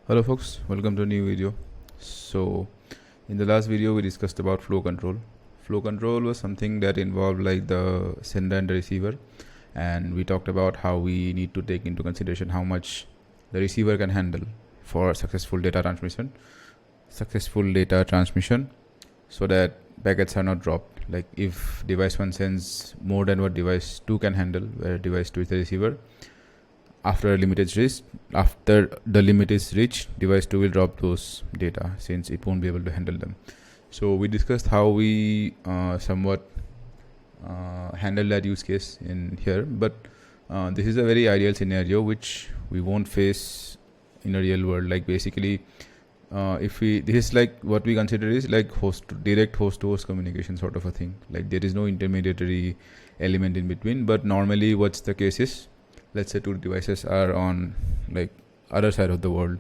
Hello folks, welcome to a new video. So in the last video we discussed about flow control. Flow control was something that involved like the sender and the receiver, and we talked about how we need to take into consideration how much the receiver can handle for successful data transmission so that packets are not dropped. Like if device 1 sends more than what device 2 can handle, where device 2 is the receiver, after the limit is reached, device 2 will drop those data since it won't be able to handle them. So we discussed how we somewhat handle that use case in here, but this is a very ideal scenario which we won't face in a real world. Like basically, this is like what we consider is like direct host to host communication sort of a thing. Like there is no intermediary element in between, but normally what's the case is, let's say two devices are on like other side of the world,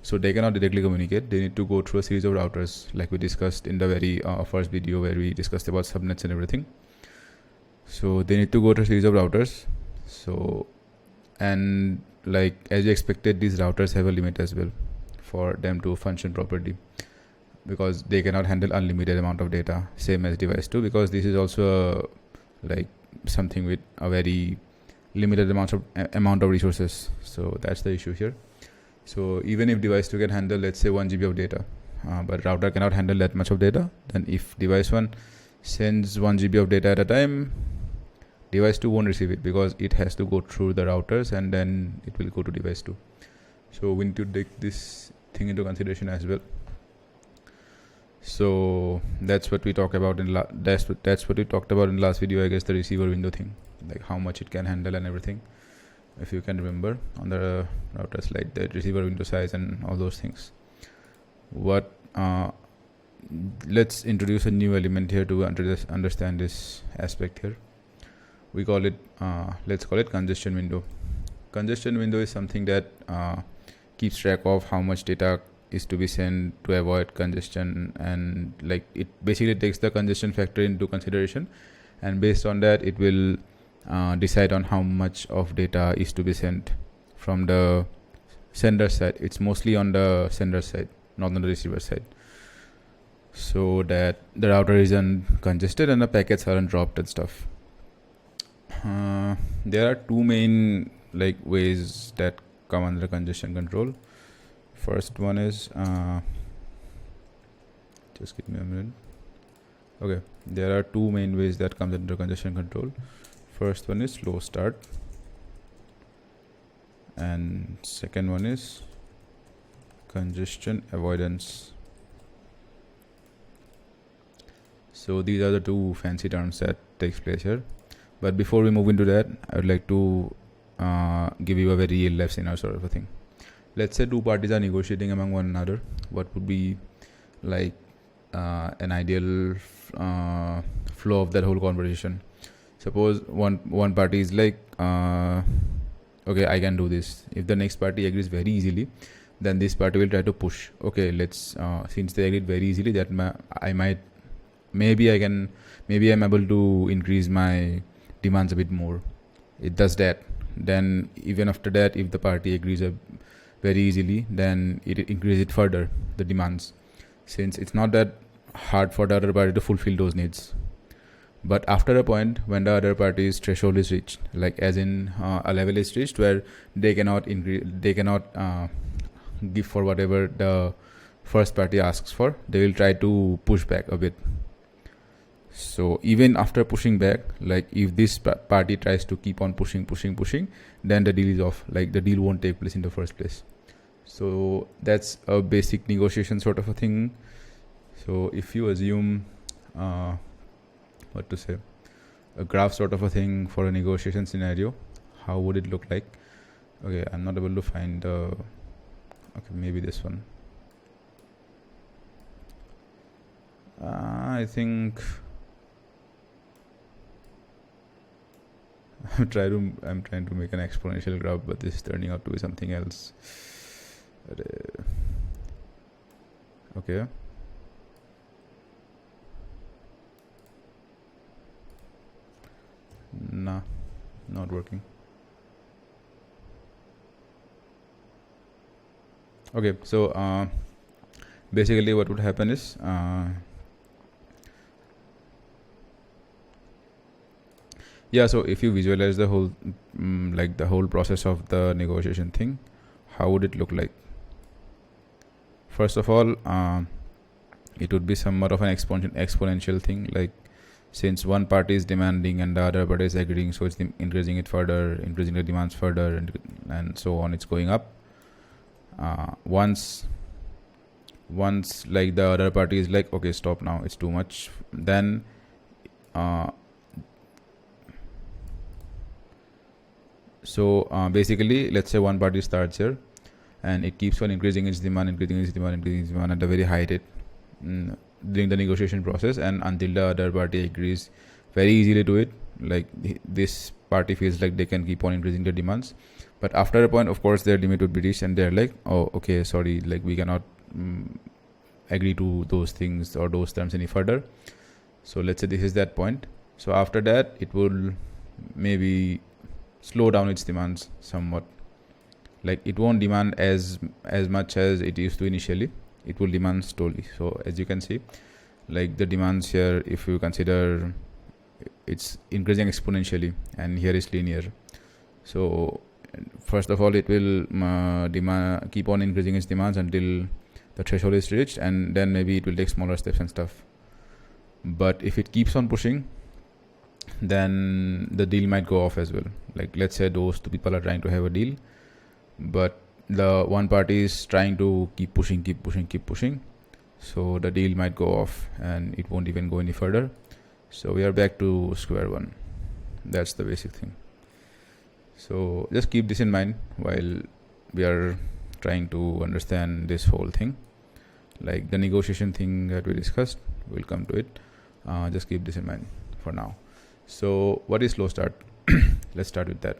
so they cannot directly communicate. They need to go through a series of routers, like we discussed in the very first video where we discussed about subnets and everything. So they need to go to a series of routers. So, and like as you expected, these routers have a limit as well for them to function properly, because they cannot handle unlimited amount of data, same as device 2, because this is also like something with a very limited amount of resources. So that's the issue here. So even if device 2 can handle, let's say 1 GB of data, but router cannot handle that much of data, then if device 1 sends 1 GB of data at a time, device 2 won't receive it because it has to go through the routers and then it will go to device 2. So we need to take this thing into consideration as well. So that's what we talked about in that's what we talked about in the last video, I guess, the receiver window thing, like how much it can handle and everything, if you can remember, on the routers, like the receiver window size and all those things. What let's introduce a new element here to understand this aspect here. We call it let's call it congestion window. Congestion window is something that keeps track of how much data is to be sent to avoid congestion, and like it basically takes the congestion factor into consideration, and based on that it will decide on how much of data is to be sent from the sender side. It's mostly on the sender side, not on the receiver side, so that the router isn't congested and the packets aren't dropped and stuff. There are two main like ways that come under congestion control. First one is just give me a minute. Okay, there are two main ways that comes under congestion control. First one is slow start, and second one is congestion avoidance. So these are the two fancy terms that takes place here. But before we move into that, I would like to give you a very real life scenario sort of a thing. Let's say two parties are negotiating among one another. What would be like an ideal flow of that whole conversation? Suppose one party is like, okay, I can do this. If the next party agrees very easily, then this party will try to push. Okay, let's since they agreed very easily, that maybe I'm able to increase my demands a bit more. It does that. Then even after that, if the party agrees very easily, then it increases it further, the demands, since it's not that hard for the other party to fulfill those needs. But after a point, when the other party's threshold is reached, like as in a level is reached where they cannot give for whatever the first party asks for, they will try to push back a bit. So even after pushing back, like if this party tries to keep on pushing, then the deal is off. Like the deal won't take place in the first place. So that's a basic negotiation sort of a thing. So if you assume a graph sort of a thing for a negotiation scenario, how would it look like? Okay, I'm not able to find okay, maybe this one. I think I'm trying to make an exponential graph, but this is turning out to be something else. Okay. Nah, not working. Okay, so basically what would happen is yeah, so if you visualize the whole like the whole process of the negotiation thing, how would it look like? First of all, it would be somewhat of an exponential thing, like since one party is demanding and the other party is agreeing, so it's increasing it further, increasing the demands further, and so on. It's going up. Once like the other party is like, okay, stop now, it's too much, then basically, let's say one party starts here and it keeps on increasing its demand at a very high rate during the negotiation process, and until the other party agrees very easily to it, like this party feels like they can keep on increasing their demands. But after a point, of course, their limit would be reached and they're like, oh, okay, sorry, like we cannot agree to those things or those terms any further. So let's say this is that point. So after that, it will maybe slow down its demands somewhat. Like it won't demand as much as it used to initially. It will demand slowly. So as you can see, like the demands here, if you consider, it's increasing exponentially, and here is linear. So first of all, it will keep on increasing its demands until the threshold is reached, and then maybe it will take smaller steps and stuff. But if it keeps on pushing, then the deal might go off as well. Like let's say those two people are trying to have a deal, but the one party is trying to keep pushing, so the deal might go off and it won't even go any further. So we are back to square one. That's the basic thing. So just keep this in mind while we are trying to understand this whole thing. Like the negotiation thing that we discussed, we'll come to it. Just keep this in mind for now. So what is slow start? Let's start with that.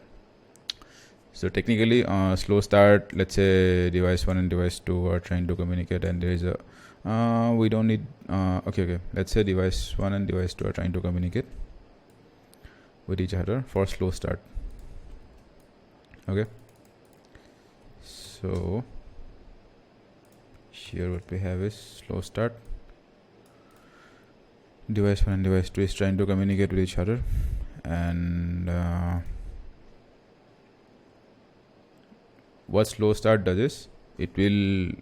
So technically, slow start, let's say device 1 and device 2 are trying to communicate, and there is a we don't need okay, let's say device 1 and device 2 are trying to communicate with each other for slow start. Okay, so here what we have is slow start. Device 1 and device 2 is trying to communicate with each other, and what slow start does is it will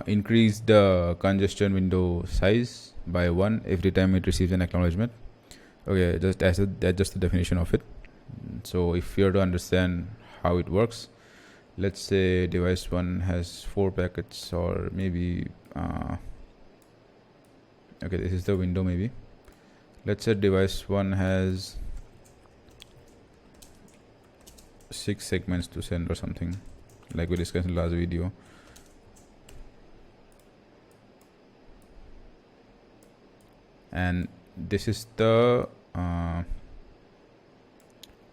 increase the congestion window size by 1 every time it receives an acknowledgement. Okay, that's just the definition of it. So if you are to understand how it works, let's say device 1 has 4 packets, or maybe okay, this is the window. Maybe let's say device 1 has 6 segments to send or something, like we discussed in the last video. And this is the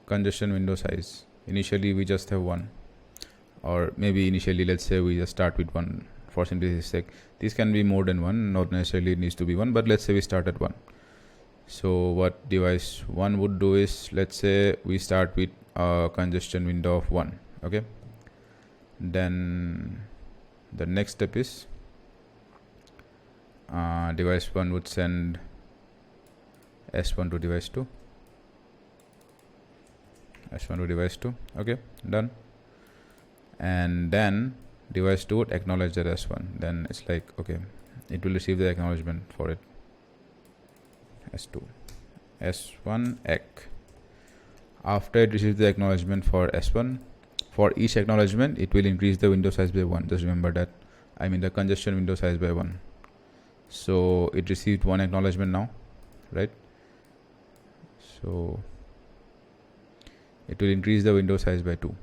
congestion window size. Initially we just have 1, or maybe initially let's say we just start with 1 for simplicity's sake. This can be more than 1, not necessarily it needs to be 1, but let's say we start at 1. So what device 1 would do is, let's say we start with a congestion window of 1. Okay, then the next step is device 1 would send S1 to device 2. S1 to device 2. Okay, done. And then device 2 would acknowledge that S1. Then it's like, okay, it will receive the acknowledgement for it. S2, S1 ek. After it receives the acknowledgement for S1, for each acknowledgement it will increase the window size by 1. Just remember that, I mean the congestion window size by 1. So it received 1 acknowledgement now, right? So it will increase the window size by 2.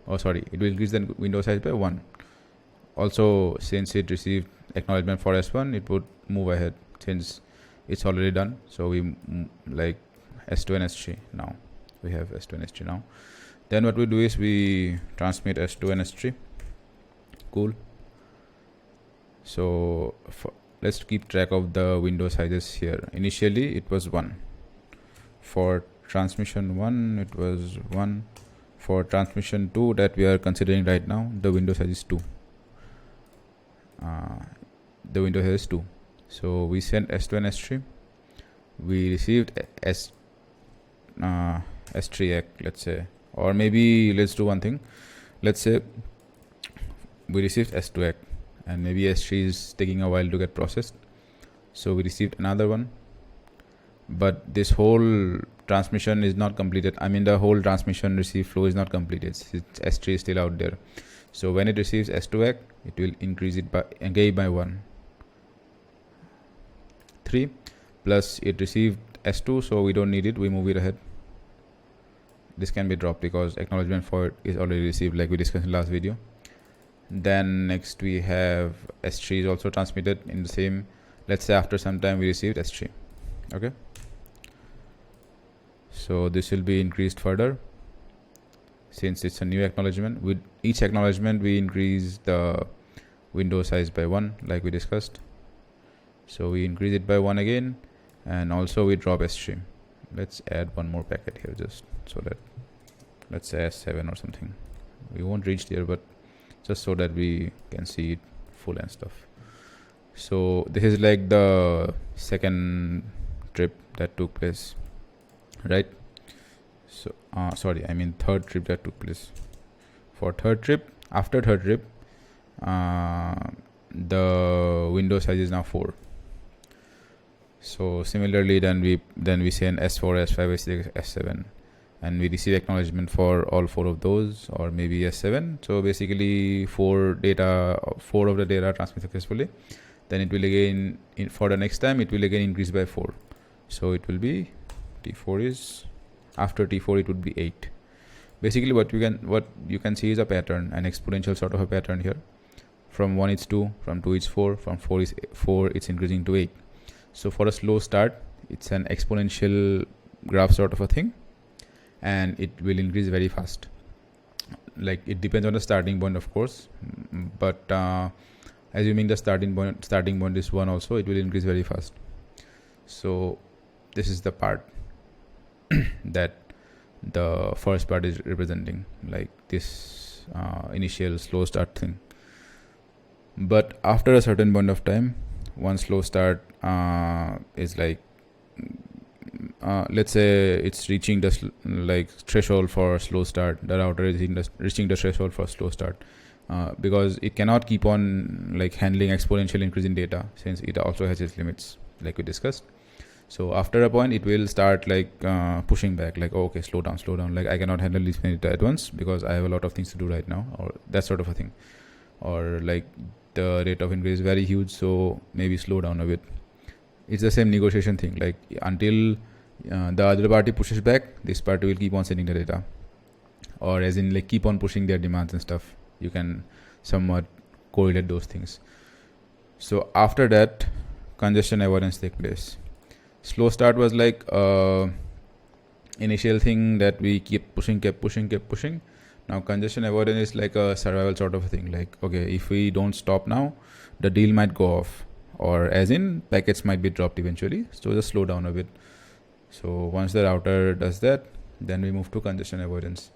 Oh sorry, it will increase the window size by 1. Also, since it received acknowledgement for S1, it would move ahead since it's already done. So we like S2 and S3 now. We have S2 and S3 now. Then what we do is we transmit S2 and S3. Cool. So let's keep track of the window sizes here. Initially it was 1. For transmission 1 it was 1. For transmission 2 that we are considering right now, the window size is 2. the window here is 2. So we sent S2 and S3. We received S3 let's say, or maybe let's do one thing. Let's say we received S2 and maybe S3 is taking a while to get processed. So we received another one, but this whole transmission is not completed. I mean, the whole transmission receive flow is not completed. S3 is still out there. So when it receives S2 it will increase it by again by 1. 3 plus it received S2, so we don't need it. We move it ahead. This can be dropped because acknowledgement for it is already received, like we discussed in the last video. Then next we have S3 is also transmitted in the same. Let's say after some time we received S3. Okay. So this will be increased further since it's a new acknowledgement. With each acknowledgement we increase the window size by 1, like we discussed. So we increase it by 1 again, and also we drop S3. Let's add one more packet here just so that, let's say S7 or something. We won't reach there, but just so that we can see it full and stuff. So this is like the second trip that took place, right? So sorry, I mean third trip that took place. For third trip, after third trip, the window size is now 4. So similarly, then we send S4, S5, S6, S7, and we receive acknowledgement for all 4 of those, or maybe S7. So basically 4 of the data transmit successfully. Then it will again, for the next time, it will again increase by 4. So it will be T4 is, after T4 it would be 8. Basically what you can see is a pattern, an exponential sort of a pattern here. From 1 it's 2, from 2 it's 4, from 4 is 4, it's increasing to 8. So for a slow start, it's an exponential graph sort of a thing, and it will increase very fast. Like it depends on the starting point, of course, but assuming the starting point is 1 also, it will increase very fast. So this is the part that the first part is representing, like this initial slow start thing. But after a certain point of time, one slow start is like, let's say it's reaching the threshold for slow start. The router is reaching the threshold for slow start, because it cannot keep on like handling exponential increase in data, since it also has its limits, like we discussed. So after a point, it will start like pushing back, like, oh, okay, slow down. Like I cannot handle this many data at once because I have a lot of things to do right now, or that sort of a thing. Or like the rate of increase is very huge, so maybe slow down a bit. It's the same negotiation thing. Like until the other party pushes back, this party will keep on sending the data, or as in like keep on pushing their demands and stuff. You can somewhat correlate those things. So after that, congestion avoidance takes place. Slow start was like initial thing that we kept pushing. Now congestion avoidance is like a survival sort of thing. Like, okay, if we don't stop now, the deal might go off, or as in packets might be dropped eventually. So just slow down a bit. So once the router does that, then we move to congestion avoidance.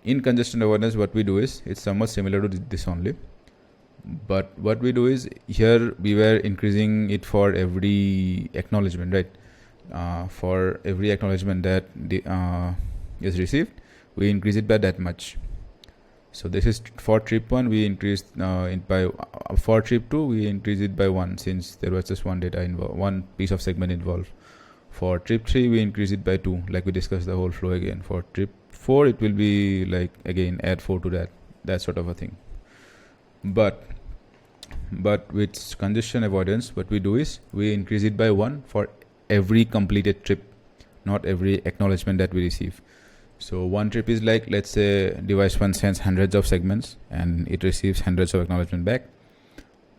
In congestion avoidance, what we do is, it's somewhat similar to this only. But what we do is, here we were increasing it for every acknowledgement, right? For every acknowledgement that is received, we increase it by that much. So this is for trip 1, we increased for trip 2, we increase it by 1, since there was just one piece of segment involved. For trip 3, we increase it by 2, like we discussed the whole flow again. For trip 4, it will be like again add 4 to that sort of a thing. But with congestion avoidance, what we do is we increase it by 1 for every completed trip, not every acknowledgement that we receive. So one trip is like, let's say device 1 sends hundreds of segments and it receives hundreds of acknowledgement back.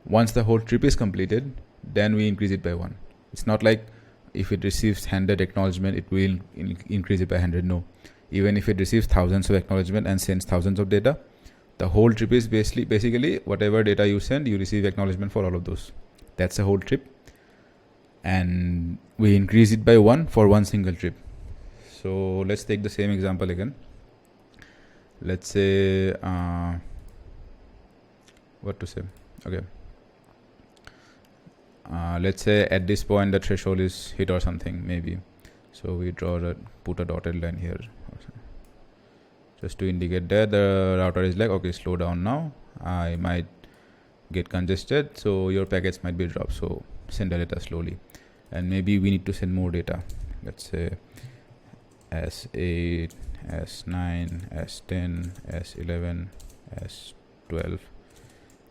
Once the whole trip is completed, then we increase it by 1. It's not like if it receives 100 acknowledgement, it will increase it by 100. No. Even if it receives thousands of acknowledgement and sends thousands of data, the whole trip is basically whatever data you send, you receive acknowledgement for all of those. That's the whole trip. And we increase it by 1 for one single trip. So let's take the same example again. Let's say, what to say? Okay. let's say at this point the threshold is hit or something maybe, so we put a dotted line here just to indicate that the router is like, okay, slow down now, I might get congested, so your packets might be dropped, so send the data slowly. And maybe we need to send more data, let's say S8, S9, S10, S11, S12,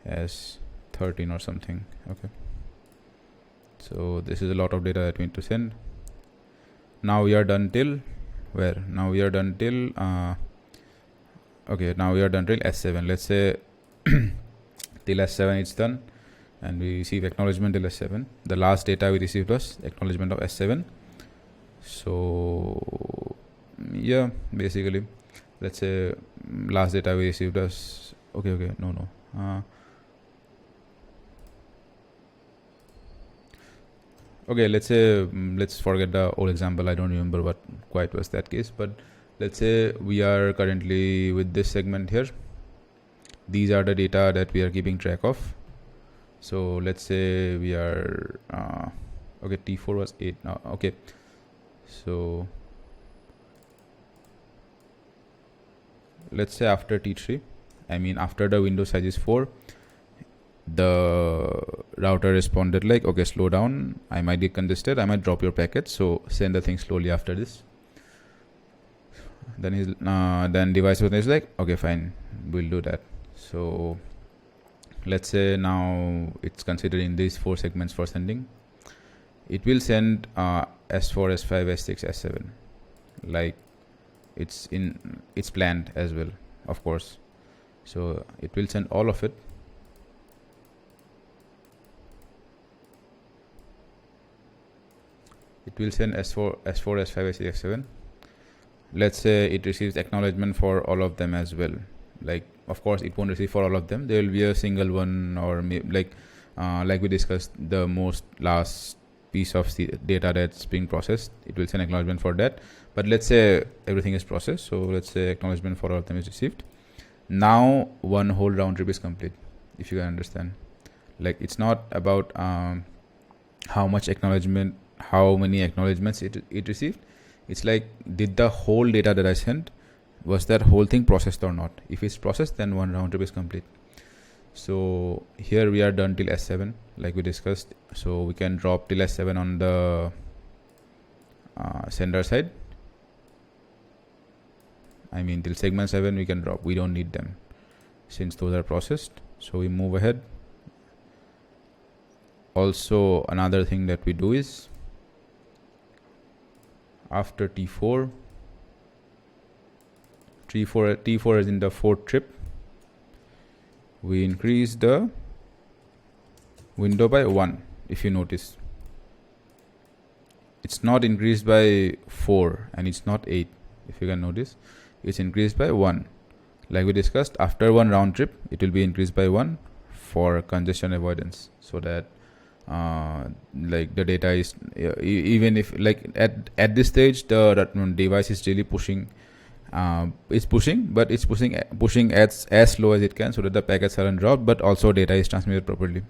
S13 or something. Okay, so this is a lot of data that we need to send. Now we are done till where? Now we are done till okay, now we are done till S7. Let's say till S7 it's done, and we receive acknowledgement till S7. The last data we received was acknowledgement of S7. So yeah, basically, let's say last data we received was okay, let's say let's forget the old example. I don't remember what quite was that case, but let's say we are currently with this segment here. These are the data that we are keeping track of. So let's say we are okay, T4 was 8 now. Okay, so let's say after T3, I mean after the window size is 4, the router responded like, okay, slow down, I might get congested, I might drop your packet, so send the thing slowly after this. Then device is like, okay, fine, we'll do that. So let's say now it's considering these 4 segments for sending. It will send S4, S5, S6, S7, like it's planned as well, of course. So it will send all of it. It will send S4, S5, S6, S7. Let's say it receives acknowledgement for all of them as well. Like, of course, it won't receive for all of them. There will be a single one, or like we discussed, the last piece of data that's being processed. It will send acknowledgement for that. But let's say everything is processed. So let's say acknowledgement for all of them is received. Now one whole round trip is complete, if you can understand. Like, it's not about how many acknowledgements it received. It's like, did the whole data that I sent, was that whole thing processed or not? If it's processed, then one round trip is complete. So here we are done till S7, like we discussed. So we can drop till S7 on the sender side. I mean, till segment 7 we can drop. We don't need them since those are processed. So we move ahead. Also, another thing that we do is, after T4 is in the 4th trip, we increase the window by 1. If you notice, it's not increased by 4 and it's not 8. If you can notice, it's increased by 1. Like we discussed, after one round trip it will be increased by 1 for congestion avoidance, so that like the data is even if, like, at this stage the device is really pushing, it's pushing, but it's pushing as slow as it can, so that the packets aren't dropped, but also data is transmitted properly.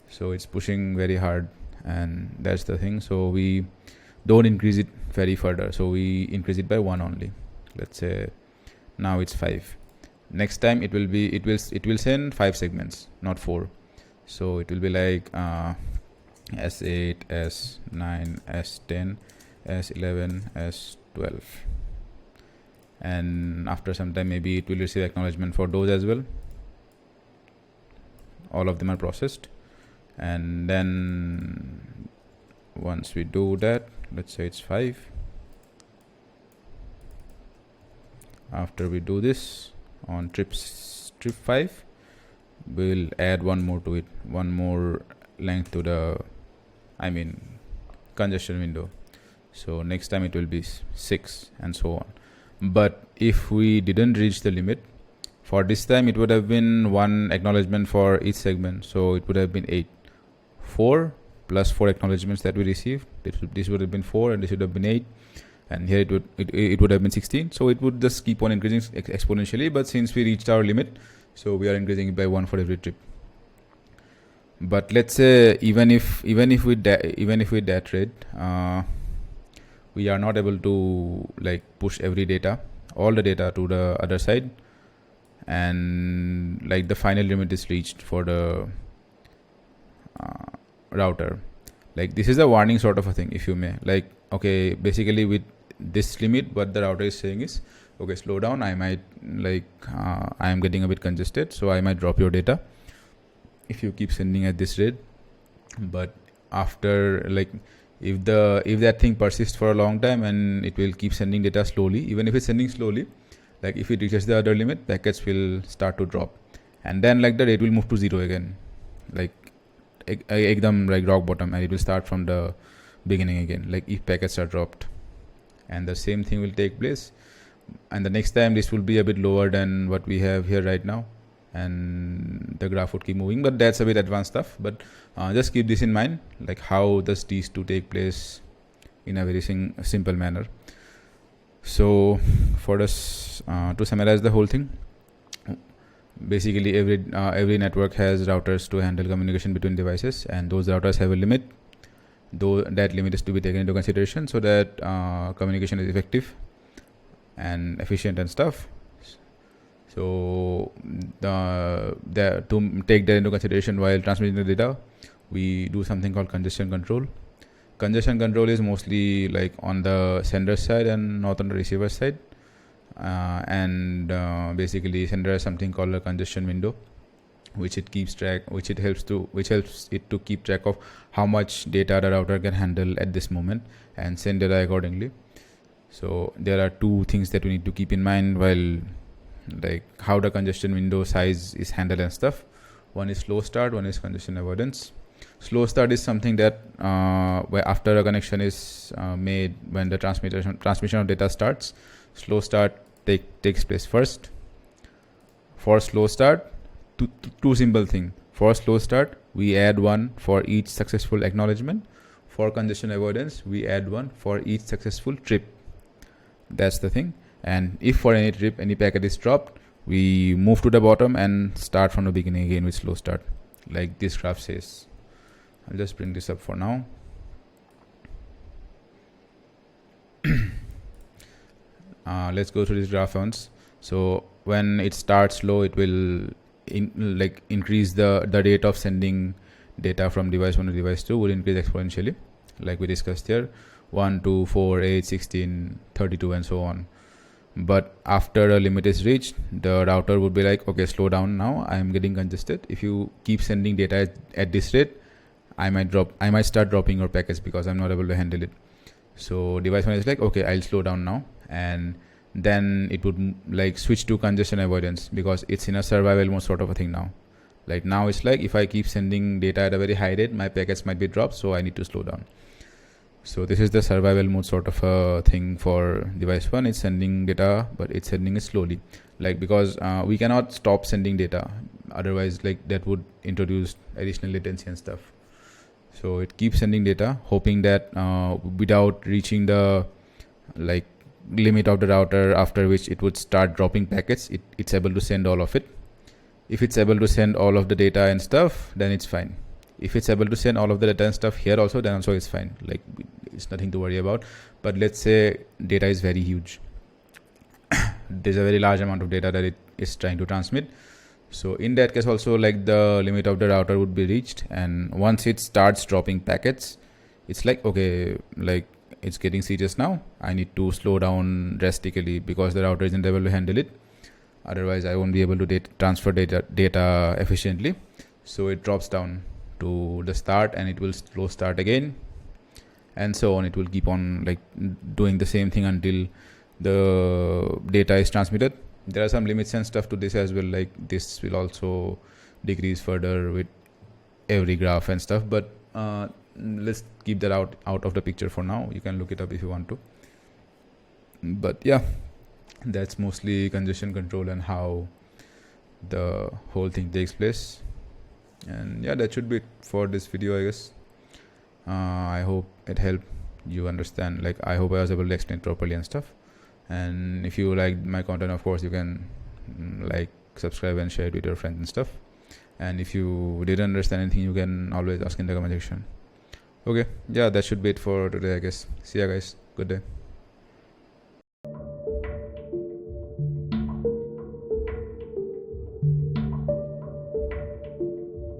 So it's pushing very hard, and that's the thing. So we don't increase it very further, so we increase it by 1 only. Let's say now it's 5. Next time it will send 5 segments, not 4. So it will be like S8, S9, S10, S11, S12. And after some time, maybe it will receive acknowledgement for those as well. All of them are processed. And then once we do that, let's say it's 5. After we do this on trip 5, we'll add one more to it, one more length to the congestion window. So next time it will be 6 and so on. But if we didn't reach the limit, for this time it would have been 1 acknowledgement for each segment, so it would have been 8. 4 plus 4 acknowledgements that we received, this would have been 4, and this would have been 8, and here it would have been 16. So it would just keep on increasing exponentially, but since we reached our limit, so we are increasing it by 1 for every trip. But let's say even if with that rate, we are not able to like push all the data to the other side, and like the final limit is reached for the router. Like this is a warning sort of a thing, if you may. Like, okay, basically with this limit, what the router is saying is, okay, slow down. I might I am getting a bit congested, so I might drop your data if you keep sending at this rate. But after, like, if that thing persists for a long time, and it will keep sending data slowly, even if it's sending slowly, like if it reaches the other limit, packets will start to drop, and then like the rate will move to 0 again, like ekdam like rock bottom, and it will start from the beginning again, like if packets are dropped. And the same thing will take place, and the next time this will be a bit lower than what we have here right now, and the graph would keep moving. But that's a bit advanced stuff, but just keep this in mind, like how does these two take place in a very simple manner. So for us to summarize the whole thing, basically every network has routers to handle communication between devices, and those routers have a limit, though that limit is to be taken into consideration so that communication is effective and efficient and stuff. So to take that into consideration while transmitting the data, we do something called congestion control. Congestion control is mostly like on the sender side and not on the receiver side. Basically sender has something called a congestion window, which helps it to keep track of how much data the router can handle at this moment and send data accordingly. So there are two things that we need to keep in mind while like how the congestion window size is handled and stuff. One is slow start, one is congestion avoidance. Slow start is something that where after a connection is made, when the transmission of data starts, slow start takes place first. For slow start, two simple thing. For slow start, we add one for each successful acknowledgement. For congestion avoidance, we add one for each successful trip. That's the thing. And if for any trip any packet is dropped, we move to the bottom and start from the beginning again with slow start, like this graph says. I'll just bring this up for now. Let's go through this graph once. So when it starts low, it will increase the rate of sending data from device 1 to device 2 would increase exponentially, like we discussed here, 1, 2, 4, 8, 16, 32 and so on. But after a limit is reached, the router would be like, okay, slow down now, I am getting congested. If you keep sending data at this rate, I might start dropping your packets because I'm not able to handle it. So device 1 is like, okay, I'll slow down now, and then it would like switch to congestion avoidance because it's in a survival mode sort of a thing now. Like now it's like, if I keep sending data at a very high rate, my packets might be dropped, so I need to slow down. So this is the survival mode sort of a thing for device 1. It's sending data, but it's sending it slowly, like because we cannot stop sending data, otherwise like that would introduce additional latency and stuff. So it keeps sending data, hoping that without reaching the like limit of the router, after which it would start dropping packets, it's able to send all of it. If it's able to send all of the data and stuff, then it's fine. If it's able to send all of the data and stuff here also, then also it's fine. Like it's nothing to worry about. But let's say data is very huge. There's a very large amount of data that it is trying to transmit. So in that case also, like the limit of the router would be reached, and once it starts dropping packets, it's like, okay, like it's getting serious now. I need to slow down drastically because the router isn't able to handle it. Otherwise, I won't be able to transfer data efficiently. So it drops down to the start, and it will slow start again, and so on. It will keep on like doing the same thing until the data is transmitted. There are some limits and stuff to this as well, like this will also decrease further with every graph and stuff, but let's keep that out of the picture for now. You can look it up if you want to. But yeah, that's mostly congestion control and how the whole thing takes place. And yeah, that should be it for this video, I guess. I hope it helped you understand, like I hope I was able to explain properly and stuff. And if you like my content, of course you can like, subscribe and share it with your friends and stuff. And if you didn't understand anything, you can always ask in the comment section. Okay, yeah, that should be it for today, I guess. See ya, guys. Good day.